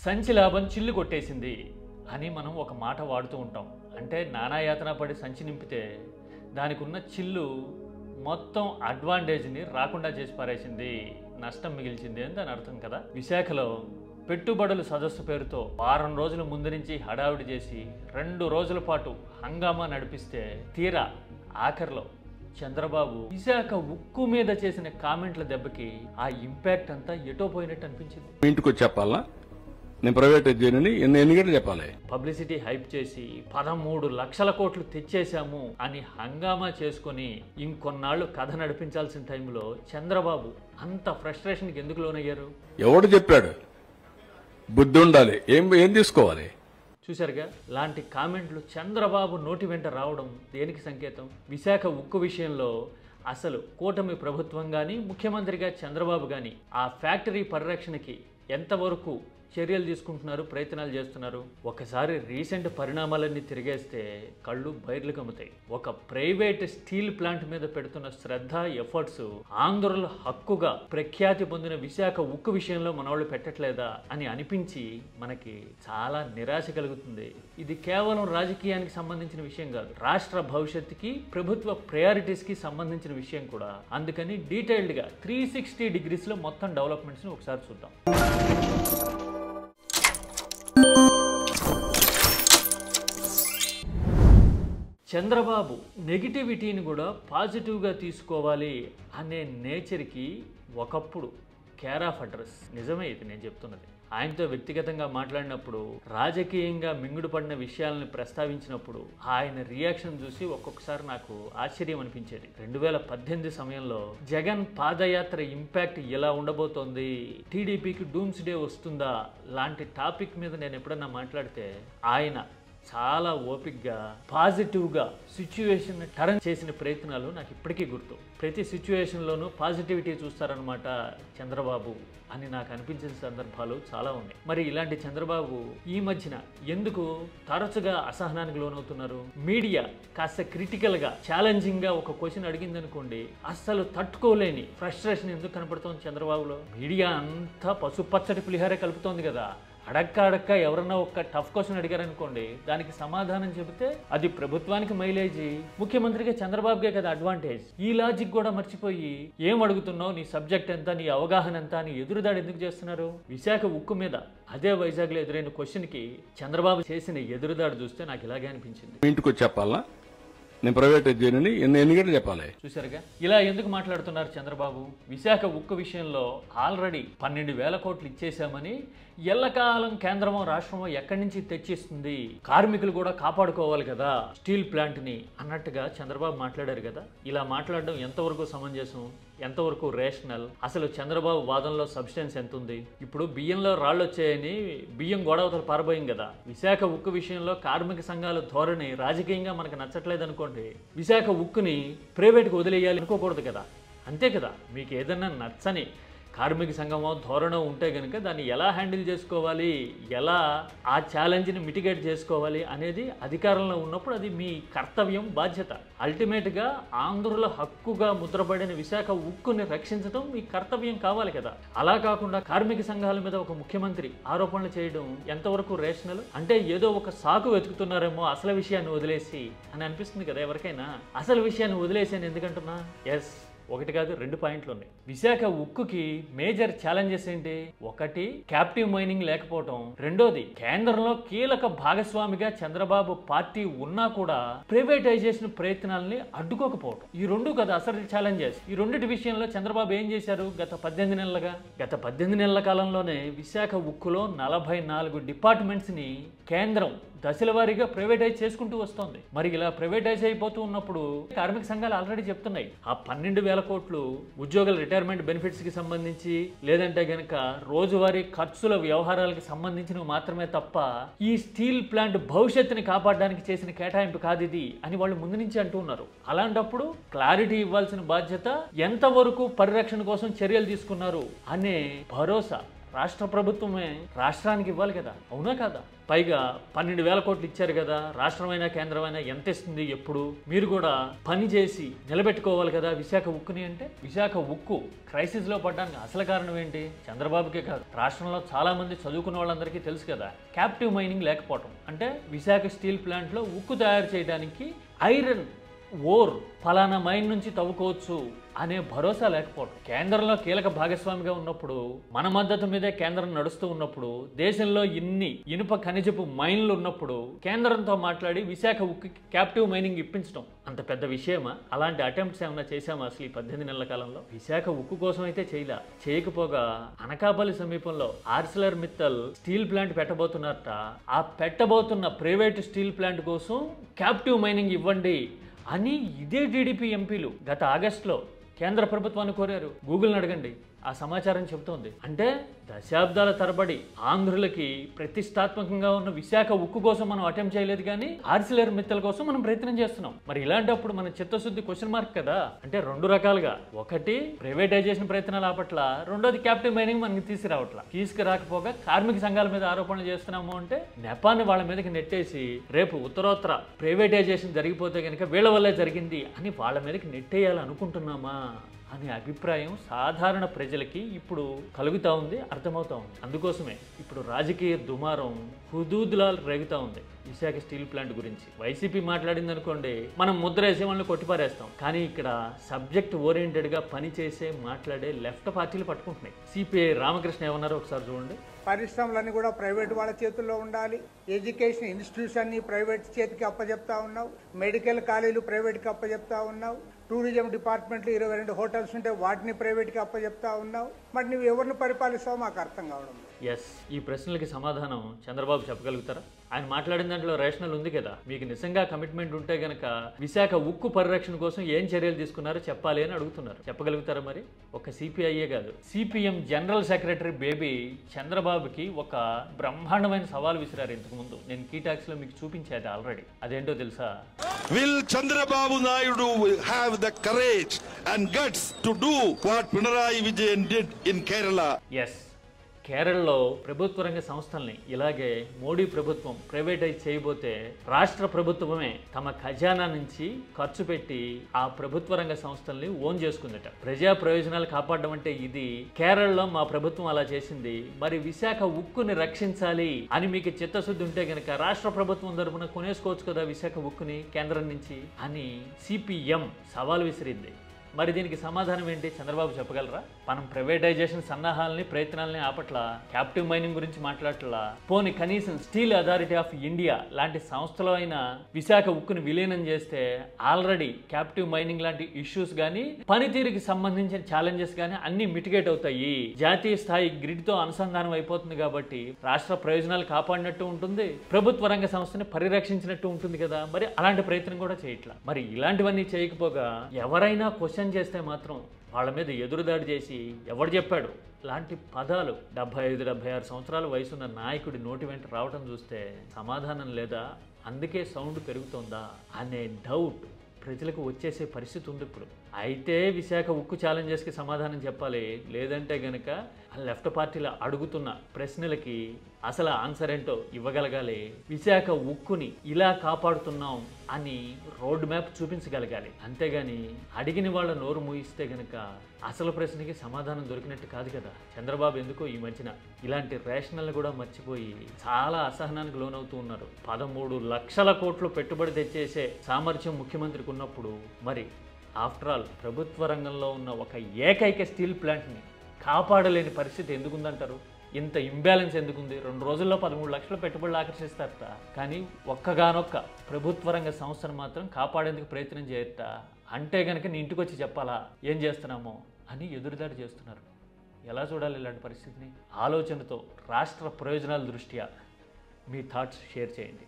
సంచి లాభం చిల్లు కొట్టేసింది అని మనం ఒక మాట వాడుతూ ఉంటాం. అంటే నానాయాతన పడి సంచి నింపితే దానికి ఉన్న చిల్లు మొత్తం అడ్వాంటేజ్ని రాకుండా చేసి పారేసింది, నష్టం మిగిల్చింది అని దాని అర్థం కదా. విశాఖలో పెట్టుబడుల సదస్సు పేరుతో వారం రోజుల ముందు నుంచి హడావిడి చేసి 2 రోజుల పాటు హంగామా నడిపిస్తే తీరా ఆఖరిలో చంద్రబాబు విశాఖ ఉక్కు మీద చేసిన కామెంట్ల దెబ్బకి ఆ ఇంపాక్ట్ అంతా ఎటో పోయినట్టు అనిపించింది. ఇంటికి చెప్పాలా, నేను ప్రైవేటైజ్ చేయనని ఎన్ని గంటలు చెప్పాలి. పబ్లిసిటీ హైప్ చేసి 13 లక్షల కోట్లు తెచ్చేశాము అని హంగామా చేసుకుని ఇంకొన్నాళ్ళు కథ నడిపించాల్సిన టైంలో చంద్రబాబు అంత ఫ్రస్ట్రేషన్కి ఎందుకు లోనయ్యారు? ఎవడు చెప్పాడు? బుద్ధి ఉండాలి, ఏం తీసుకోవాలి. చూశారుగా, లాంటి కామెంట్లు చంద్రబాబు నోటి వెంట రావడం దేనికి సంకేతం? విశాఖ ఉక్కు విషయంలో అసలు కూటమి ప్రభుత్వం కానీ ముఖ్యమంత్రిగా చంద్రబాబు కానీ ఆ ఫ్యాక్టరీ పరిరక్షణకి ఎంతవరకు చర్యలు తీసుకుంటున్నారు, ప్రయత్నాలు చేస్తున్నారు? ఒకసారి రీసెంట్ పరిణామాలన్నీ తిరిగేస్తే కళ్ళు బయర్లు కమ్ముతాయి. ఒక ప్రైవేట్ స్టీల్ ప్లాంట్ మీద పెడుతున్న శ్రద్ధ, ఎఫర్ట్స్ ఆంధ్రుల హక్కుగా ప్రఖ్యాతి పొందిన విశాఖ ఉక్కు విషయంలో మనవాళ్ళు పెట్టట్లేదా అని అనిపించి మనకి చాలా నిరాశ కలుగుతుంది. ఇది కేవలం రాజకీయానికి సంబంధించిన విషయం కాదు, రాష్ట్ర భవిష్యత్తుకి ప్రభుత్వ ప్రయారిటీస్కి సంబంధించిన విషయం కూడా. అందుకని డీటెయిల్డ్గా 360 డిగ్రీస్లో మొత్తం డెవలప్మెంట్స్ని ఒకసారి చూద్దాం. చంద్రబాబు నెగిటివిటీని కూడా పాజిటివ్గా తీసుకోవాలి అనే నేచర్కి ఒకప్పుడు కేర్ ఆఫ్ అడ్రస్. నిజమే ఇది నేను చెప్తున్నది. ఆయనతో వ్యక్తిగతంగా మాట్లాడినప్పుడు, రాజకీయంగా మింగుడుపడిన విషయాలను ప్రస్తావించినప్పుడు ఆయన రియాక్షన్ చూసి ఒక్కొక్కసారి నాకు ఆశ్చర్యం అనిపించేది. 2018 సమయంలో జగన్ పాదయాత్ర ఇంపాక్ట్ ఎలా ఉండబోతోంది, టీడీపీకి డూమ్స్ డే వస్తుందా లాంటి టాపిక్ మీద నేను ఎప్పుడన్నా మాట్లాడితే ఆయన చాలా ఓపిక్గా పాజిటివ్గా సిచ్యువేషన్ టర్న్ చేసిన ప్రయత్నాలు నాకు ఇప్పటికీ గుర్తు. ప్రతి సిచ్యువేషన్లోనూ పాజిటివిటీ చూస్తారనమాట చంద్రబాబు అని నాకు అనిపించిన సందర్భాలు చాలా ఉన్నాయి. మరి ఇలాంటి చంద్రబాబు ఈ మధ్యన ఎందుకు తరచుగా అసహనానికి లోనవుతున్నారు? మీడియా కాస్త క్రిటికల్గా, ఛాలెంజింగ్గా ఒక క్వశ్చన్ అడిగిందనుకోండి, అస్సలు తట్టుకోలేని ఫ్రస్ట్రేషన్ ఎందుకు కనపడుతోంది చంద్రబాబులో? మీడియా అంతా పసుపచ్చటి పులిహారే కలుపుతోంది కదా. అడక్క ఎవరన్నా ఒక టఫ్ క్వశ్చన్ అడిగారనుకోండి, దానికి సమాధానం చెబితే అది ప్రభుత్వానికి మైలేజీ, ముఖ్యమంత్రిగా చంద్రబాబుకే కదా అడ్వాంటేజ్. ఈ లాజిక్ కూడా మర్చిపోయి ఏం అడుగుతున్నావు, నీ సబ్జెక్ట్ ఎంత, నీ అవగాహన ఎంత అని ఎదురుదాడి ఎందుకు చేస్తున్నారు? విశాఖ ఉక్కు మీద అదే వైజాగ్లో ఎదురైన క్వశ్చన్కి చంద్రబాబు చేసిన ఎదురుదాడి చూస్తే నాకు ఇలాగే అనిపించింది. ఇంటికి చెప్పాలా, నేను ప్రైవేటైజ్ చేయనని ఎన్ని గంటలు చెప్పాలి. చూసారుగా, ఇలా ఎందుకు మాట్లాడుతున్నారు చంద్రబాబు? విశాఖ ఉక్కు విషయంలో ఆల్రెడీ 12,000 కోట్లు ఇచ్చేశామని ఎల్లకాలం కేంద్రమో రాష్ట్రమో ఎక్కడి నుంచి తెచ్చిస్తుంది, కార్మికులు కూడా కాపాడుకోవాలి కదా స్టీల్ ప్లాంట్ని అన్నట్టుగా చంద్రబాబు మాట్లాడారు కదా. ఇలా మాట్లాడడం ఎంతవరకు సమంజసం, ఎంతవరకు రేషనల్? అసలు చంద్రబాబు వాదనలో సబ్స్టెన్స్ ఎంత ఉంది? ఇప్పుడు బియ్యంలో రాళ్ళు వచ్చాయని బియ్యం గోడవతలు పారబోయం కదా. విశాఖ ఉక్కు విషయంలో కార్మిక సంఘాల ధోరణి రాజకీయంగా మనకు నచ్చట్లేదు అనుకోండి, విశాఖ ఉక్కుని ప్రైవేట్కి వదిలేయాలి అనుకోకూడదు కదా. అంతే కదా. మీకు ఏదన్నా నచ్చని కార్మిక సంఘమో ధోరణో ఉంటే కనుక దాన్ని ఎలా హ్యాండిల్ చేసుకోవాలి, ఎలా ఆ ఛాలెంజ్ని మిటిగేట్ చేసుకోవాలి అనేది అధికారంలో ఉన్నప్పుడు అది మీ కర్తవ్యం, బాధ్యత. అల్టిమేట్గా ఆంధ్రుల హక్కుగా ముద్రపడిన విశాఖ ఉక్కుని రక్షించడం మీ కర్తవ్యం కావాలి కదా. అలా కాకుండా కార్మిక సంఘాల మీద ఒక ముఖ్యమంత్రి ఆరోపణలు చేయడం ఎంతవరకు రేషనల్? అంటే ఏదో ఒక సాకు వెతుకుతున్నారేమో అసలు విషయాన్ని వదిలేసి అని అనిపిస్తుంది కదా ఎవరికైనా. అసలు విషయాన్ని వదిలేసి అని ఎందుకంటున్నా? ఎస్, ఒకటి కాదు 2 పాయింట్లు ఉన్నాయి. విశాఖ ఉక్కుకి మేజర్ ఛాలెంజెస్ ఏంటి? ఒకటి, క్యాప్టివ్ మైనింగ్ లేకపోవడం. రెండోది, కేంద్రంలో కీలక భాగస్వామిగా చంద్రబాబు పార్టీ ఉన్నా కూడా ప్రైవేటైజేషన్ ప్రయత్నాలని అడ్డుకోకపోవడం. ఈ 2 కదా అసలు ఛాలెంజెస్. ఈ 2 విషయంలో చంద్రబాబు ఏం చేశారు గత 18 నెలలుగా? గత 18 నెలల కాలంలోనే విశాఖ ఉక్కులో 44 డిపార్ట్మెంట్స్ని కేంద్రం దశల వారీగా ప్రైవేటైజ్ చేసుకుంటూ వస్తోంది. మరి ఇలా ప్రైవేటైజ్ అయిపోతూ ఉన్నప్పుడు కార్మిక సంఘాలు ఆల్రెడీ చెప్తున్నాయి, ఆ 12,000 కోట్లు ఉద్యోగుల రిటైర్మెంట్ బెనిఫిట్స్ కి సంబంధించి, లేదంటే గనక రోజువారీ ఖర్చుల వ్యవహారాలకు సంబంధించినవి మాత్రమే తప్ప ఈ స్టీల్ ప్లాంట్ భవిష్యత్తుని కాపాడడానికి చేసిన కేటాయింపు కాదు ఇది అని వాళ్ళు ముందు నుంచి అంటూ ఉన్నారు. అలాంటప్పుడు క్లారిటీ ఇవ్వాల్సిన బాధ్యత, ఎంతవరకు పరిరక్షణ కోసం చర్యలు తీసుకున్నారు అనే భరోసా రాష్ట్ర ప్రభుత్వమే రాష్ట్రానికి ఇవ్వాలి కదా, అవునా కదా? పైగా 12,000 కోట్లు ఇచ్చారు కదా, రాష్ట్రమైనా కేంద్రమైనా ఎంత ఇస్తుంది ఎప్పుడు? మీరు కూడా పని చేసి నిలబెట్టుకోవాలి కదా విశాఖ ఉక్కుని. అంటే విశాఖ ఉక్కు క్రైసిస్ లో పడ్డానికి అసలు కారణం ఏంటి? చంద్రబాబుకే కాదు, రాష్ట్రంలో చాలా మంది చదువుకున్న వాళ్ళందరికీ తెలుసు కదా, క్యాప్టివ్ మైనింగ్ లేకపోవటం. అంటే విశాఖ స్టీల్ ప్లాంట్ లో ఉక్కు తయారు చేయడానికి ఐరన్ ఓర్ ఫలానా మైన్ నుంచి తవ్వుకోవచ్చు అనే భరోసా లేకపోవడం. కేంద్రంలో కీలక భాగస్వామిగా ఉన్నప్పుడు, మన మద్దతు మీదే కేంద్రం నడుస్తూ ఉన్నప్పుడు, దేశంలో ఇన్ని ఇనుప ఖనిజపు మైన్లు ఉన్నప్పుడు కేంద్రంతో మాట్లాడి విశాఖ ఉక్కు క్యాప్టివ్ మైనింగ్ ఇప్పించడం అంత పెద్ద విషయమా? అలాంటి అటెంప్ట్స్ ఏమైనా చేశామా అసలు ఈ 18 నెలల కాలంలో? విశాఖ ఉక్కు కోసం అయితే చేయకపోగా అనకాపల్లి సమీపంలో ఆర్సిలర్ మిత్తల్ స్టీల్ ప్లాంట్ పెట్టబోతున్నారట. ఆ పెట్టబోతున్న ప్రైవేటు స్టీల్ ప్లాంట్ కోసం క్యాప్టివ్ మైనింగ్ ఇవ్వండి అని ఇదే టీడీపీ ఎంపీలు గత ఆగస్టులో కేంద్ర ప్రభుత్వాన్ని కోరారు. గూగుల్ని అడగండి, ఆ సమాచారం చెబుతోంది. అంటే దశాబ్దాల తరబడి ఆంధ్రులకి ప్రతిష్టాత్మకంగా ఉన్న విశాఖ ఉక్కు కోసం మనం అటెంప్ట్ చేయలేదు, కానీ ఆర్సిలర్ మిత్తల్ కోసం మనం ప్రయత్నం చేస్తున్నాం. మరి ఇలాంటప్పుడు మన చిత్తశుద్ధి క్వశ్చన్ మార్క్ కదా. అంటే రెండు రకాలుగా, ఒకటి ప్రైవేటైజేషన్ ప్రయత్నాలు ఆపట్ల, రెండోది క్యాప్టివ్ మైనింగ్ మనకి తీసుకురాకపోగా కార్మిక సంఘాల మీద ఆరోపణలు చేస్తున్నాము. అంటే నెపాన్ని వాళ్ళ మీదకి నెట్టేసి రేపు ఉత్తరోత్తర ప్రైవేటైజేషన్ జరిగిపోతే కనుక వీళ్ళ వల్లే జరిగింది అని వాళ్ళ మీదకి నెట్టేయాలనుకుంటున్నామా అనే అభిప్రాయం సాధారణ ప్రజలకి ఇప్పుడు కలుగుతూ ఉంది, అర్థమవుతా ఉంది. అందుకోసమే ఇప్పుడు రాజకీయ దుమారం హుదూద్లా రేగుతూ ఉంది విశాఖ స్టీల్ ప్లాంట్ గురించి. వైసీపీ మాట్లాడింది అనుకోండి, మనం ముద్ర వేసే వాళ్ళని కొట్టిపారేస్తాం. కానీ ఇక్కడ సబ్జెక్ట్ ఓరియంటెడ్గా పనిచేసే మాట్లాడే లెఫ్ట్ పార్టీలు పట్టుకుంటున్నాయి. సిపిఐ రామకృష్ణ ఏమన్నారో ఒకసారి చూడండి. పరిశ్రమలన్నీ కూడా ప్రైవేట్ వాళ్ళ చేతుల్లో ఉండాలి, ఎడ్యుకేషన్ ఇన్స్టిట్యూట్స్ అన్ని ప్రైవేట్ చేతికి అప్పచెప్తా ఉన్నావు, మెడికల్ కాలేజీలు ప్రైవేట్కి అప్పచెప్తా ఉన్నావు, టూరిజం డిపార్ట్మెంట్లు 22 హోటల్స్ ఉంటే వాటిని ప్రైవేట్కి అప్పచెప్తా ఉన్నావు. మరి నువ్వు ఎవరిని పరిపాలిస్తావో మాకు అర్థం కావడం. ఎస్, ఈ ప్రశ్నలకి సమాధానం చంద్రబాబు చెప్పగలుగుతారా? ఆయన మాట్లాడిన దాంట్లో రేషనల్ ఉంది కదా. మీకు నిజంగా కమిట్మెంట్ ఉంటే గనక విశాఖ ఉక్కు పరిరక్షణ కోసం ఏం చర్యలు తీసుకున్నారో చెప్పాలి అని అడుగుతున్నారు. చెప్పగలుగుతారా? మరి ఒక సిపిఐఏ కాదు, సిపిఎం జనరల్ సెక్రటరీ బేబీ చంద్రబాబుకి ఒక బ్రహ్మాండమైన సవాల్ విసిరారు ఇంతకుముందు. నేను కీటాక్స్ లో మీకు చూపించేది ఆల్రెడీ. అదేంటో తెలుసా? Will Chandrababu Naidu have the courage and guts to do what Pinarayi Vijayan did in Kerala? Yes. కేరళలో ప్రభుత్వ రంగ సంస్థల్ని ఇలాగే మోడీ ప్రభుత్వం ప్రైవేటైజ్ చేయబోతే రాష్ట్ర ప్రభుత్వమే తమ ఖజానా నుంచి ఖర్చు పెట్టి ఆ ప్రభుత్వ రంగ సంస్థల్ని ఓన్ చేసుకుందట. ప్రజా ప్రయోజనాలు కాపాడడం అంటే ఇది. కేరళలో మా ప్రభుత్వం అలా చేసింది. మరి విశాఖ ఉక్కుని రక్షించాలి అని మీకు చిత్తశుద్ధి ఉంటే గనక రాష్ట్ర ప్రభుత్వం తరపున కొనేసుకోవచ్చు కదా విశాఖ ఉక్కుని కేంద్రం నుంచి అని సిపిఎం సవాల్ విసిరింది. మరి దీనికి సమాధానం ఏంటి? చంద్రబాబు చెప్పగలరా? మనం ప్రైవేటైజేషన్ సన్నాహాలని ప్రయత్నాలని ఆపట్లా, క్యాప్టివ్ మైనింగ్ గురించి మాట్లాడట్లా, పోనీ కనీసం స్టీల్ అథారిటీ ఆఫ్ ఇండియా లాంటి సంస్థలో అయినా విశాఖ ఉక్కుని విలీనం చేస్తే ఆల్రెడీ క్యాప్టివ్ మైనింగ్ లాంటి ఇష్యూస్ కానీ పనితీరుకి సంబంధించిన ఛాలెంజెస్ కానీ అన్ని మిటిగేట్ అవుతాయి. జాతీయ స్థాయి గ్రిడ్ తో అనుసంధానం అయిపోతుంది కాబట్టి రాష్ట్ర ప్రయోజనాలు కాపాడినట్టు ఉంటుంది, ప్రభుత్వ రంగ సంస్థని పరిరక్షించినట్టు ఉంటుంది కదా. మరి అలాంటి ప్రయత్నం కూడా చేయట్లా. మరి ఇలాంటివన్నీ చేయకపోగా ఎవరైనా క్వశ్చన్ చేస్తే మాత్రం వాళ్ళ మీద ఎదురుదాడి చేసి ఎవడు చెప్పాడు లాంటి పదాలు 75-76 సంవత్సరాల వయసున్న నాయకుడి నోటి వెంట రావటం చూస్తే సమాధానం లేదా, అందుకే సౌండ్ పెరుగుతోందా అనే డౌట్ ప్రజలకు వచ్చేసే పరిస్థితి ఉంది ఇప్పుడు. అయితే విశాఖ ఉక్కు ఛాలెంజెస్కి సమాధానం చెప్పాలి, లేదంటే గనక లెఫ్ట్ పార్టీలు అడుగుతున్న ప్రశ్నలకి అసలు ఆన్సర్ ఏంటో ఇవ్వగలగాలి. విశాఖ ఉక్కుని ఇలా కాపాడుతున్నాం అని రోడ్ మ్యాప్ చూపించగలగాలి. అంతేగాని అడిగిన వాళ్ళ నోరు మూయిస్తే గనక అసలు ప్రశ్నకి సమాధానం దొరికినట్టు కాదు కదా. చంద్రబాబు ఎందుకో ఈ మధ్యన ఇలాంటి రేషనల్ని కూడా మర్చిపోయి చాలా అసహనానికి లోనవుతూ ఉన్నారు. 13 లక్షల కోట్లు పెట్టుబడి తెచ్చేసే సామర్థ్యం ముఖ్యమంత్రికి ఉన్నప్పుడు మరి ఆఫ్టర్ ఆల్ ప్రభుత్వ రంగంలో ఉన్న ఒక ఏకైక స్టీల్ ప్లాంట్ని కాపాడలేని పరిస్థితి ఎందుకుందంటారు? ఇంత ఇంబ్యాలెన్స్ ఎందుకుంది? 2 రోజుల్లో 13 లక్షల పెట్టుబడులు ఆకర్షిస్తారట, కానీ ఒక్కగానొక్క ప్రభుత్వ రంగ సంస్థను మాత్రం కాపాడేందుకు ప్రయత్నం చేయట. అంటే కనుక నీ ఇంటికి వచ్చి చెప్పాలా ఏం చేస్తున్నామో అని ఎదురుదాడి చేస్తున్నారు. ఎలా చూడాలి ఇలాంటి పరిస్థితిని? ఆలోచనతో రాష్ట్ర ప్రయోజనాల దృష్ట్యా మీ థాట్స్ షేర్ చేయండి.